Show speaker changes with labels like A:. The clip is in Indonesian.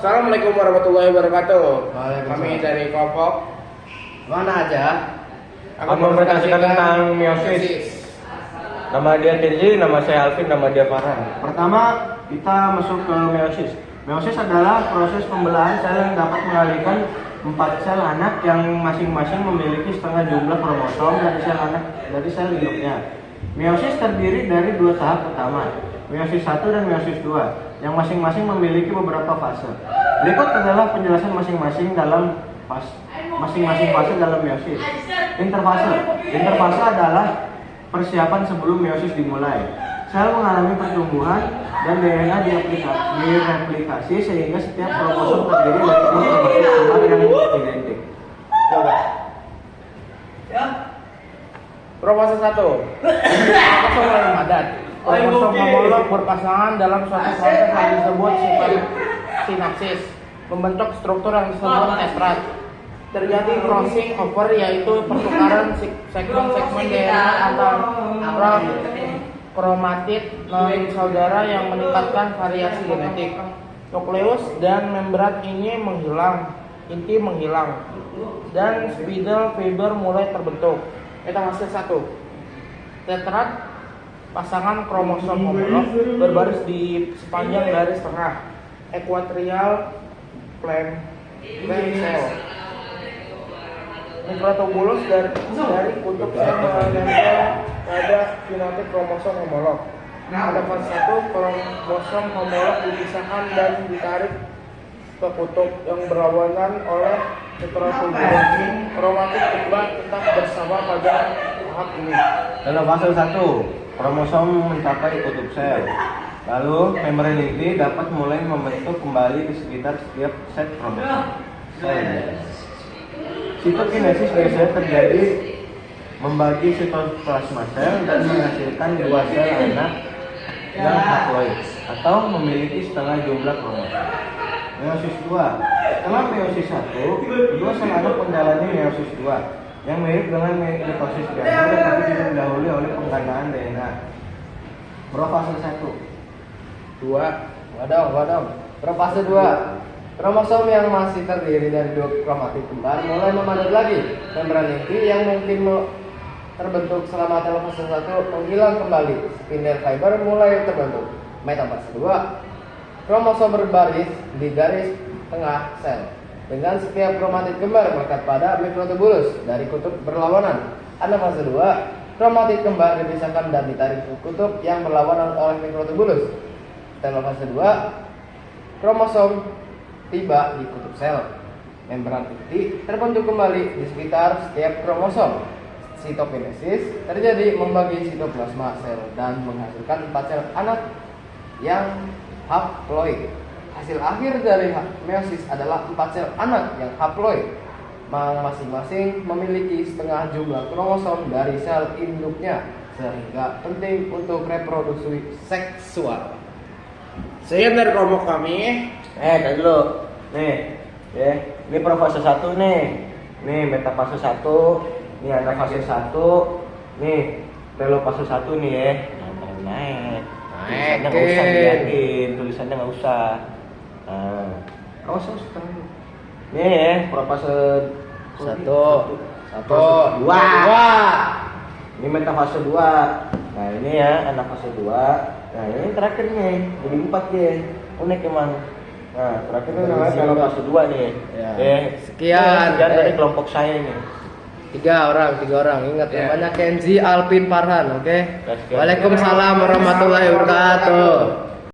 A: Assalamualaikum warahmatullahi wabarakatuh. Kami dari Kelompok
B: Mana aja?
C: Aku mempresentasikan tentang meiosis. Nama dia Kenji, nama saya Alvin, nama dia Farhan.
B: Pertama, kita masuk ke meiosis. Meiosis adalah proses pembelahan sel yang dapat mengalihkan 4 sel anak yang masing-masing memiliki setengah jumlah kromosom dari sel induknya. Meiosis terdiri dari 2 tahap utama, meiosis 1 dan meiosis 2, yang masing-masing memiliki beberapa fase. Berikut adalah penjelasan masing-masing fase dalam meiosis. Interfase adalah persiapan sebelum meiosis dimulai. Sel mengalami pertumbuhan dan DNA direplikasi sehingga setiap kromosom terdiri dari kromosom yang identik.
A: Coba. Proses 1. Kromosom remadan. Kromosom homolog berpasangan dalam suatu proses yang disebut sinapsis, membentuk struktur yang disebut tetrat. Terjadi crossing over, yaitu pertukaran segmen-segmen DNA antara kromatid non saudara yang meningkatkan variasi genetik. Nukleus dan membran inti menghilang, dan spindle fiber mulai terbentuk. Metafase 1. Tetrat, pasangan kromosom homolog berbaris di sepanjang garis tengah equatorial plane cell. Mikrotubulus dari kutub sel menempel pada fenotip kromosom homolog. Pada fase 1, kromosom homolog dipisahkan dan ditarik ke kutub yang berlawanan oleh mikrotubulus. Kromatid kembar tetap bersama pada tahap ini.
B: Dalam fase 1, kromosom mencapai kutub sel. Lalu membran inti dapat mulai membentuk kembali di sekitar setiap set kromosom. Sitokinesis biasanya terjadi membagi sitoplasma sel dan menghasilkan 2 sel anak yang haploid atau memiliki setengah jumlah kromosom. Meiosis 2. Setelah meiosis 1, kedua sel anak menjalani meiosis 2 yang mirip dengan mitosis biasa tetapi didahului oleh penggandaan DNA. Profase 1.
D: 2. Profase 2. Kromosom yang masih terdiri dari 2 kromatid kembar mulai memadat lagi. Membran inti yang mungkin terbentuk selama fase 1 menghilang kembali. Spindle fiber mulai terbentuk. Metafase 2. Kromosom berbaris di garis tengah sel. Dengan setiap kromatid kembar melekat pada mikrotubulus dari kutub berlawanan. Anafase 2. Kromatid kembar dipisahkan dan ditarik ke kutub yang berlawanan oleh mikrotubulus. Telofase 2. Kromosom tiba di kutub sel. Membran inti terbentuk kembali di sekitar setiap kromosom. Sitokinesis terjadi membagi sitoplasma sel dan menghasilkan 4 sel anak yang haploid. Hasil akhir dari meiosis adalah 4 sel anak yang haploid, masing-masing memiliki setengah jumlah kromosom dari sel induknya, sehingga penting untuk reproduksi seksual.
A: Sekian dari kelompok kami.
C: Tadi dulu. Ini profase 1 nih. Nih metafase 1, nih anafase 1, nih telofase 1 nih ya. Naik. Tulisannya nggak usah dilihatin, tulisannya nggak usah.
B: Proses setengah.
C: Nih ya, profase
D: 1.
C: 2. Ini metafase 2. Nah ini ya anafase 2. Nah ini terakhir nih, jadi 4 ya. Unik emang. Nah terakhir ini namanya telofase 2 nih.
D: Sekian
C: dari kelompok saya ini.
D: 3 orang. Ingat namanya Kenji, Alvin, Farhan, oke?
C: Sekian.
D: Waalaikumsalam warahmatullahi wabarakatuh.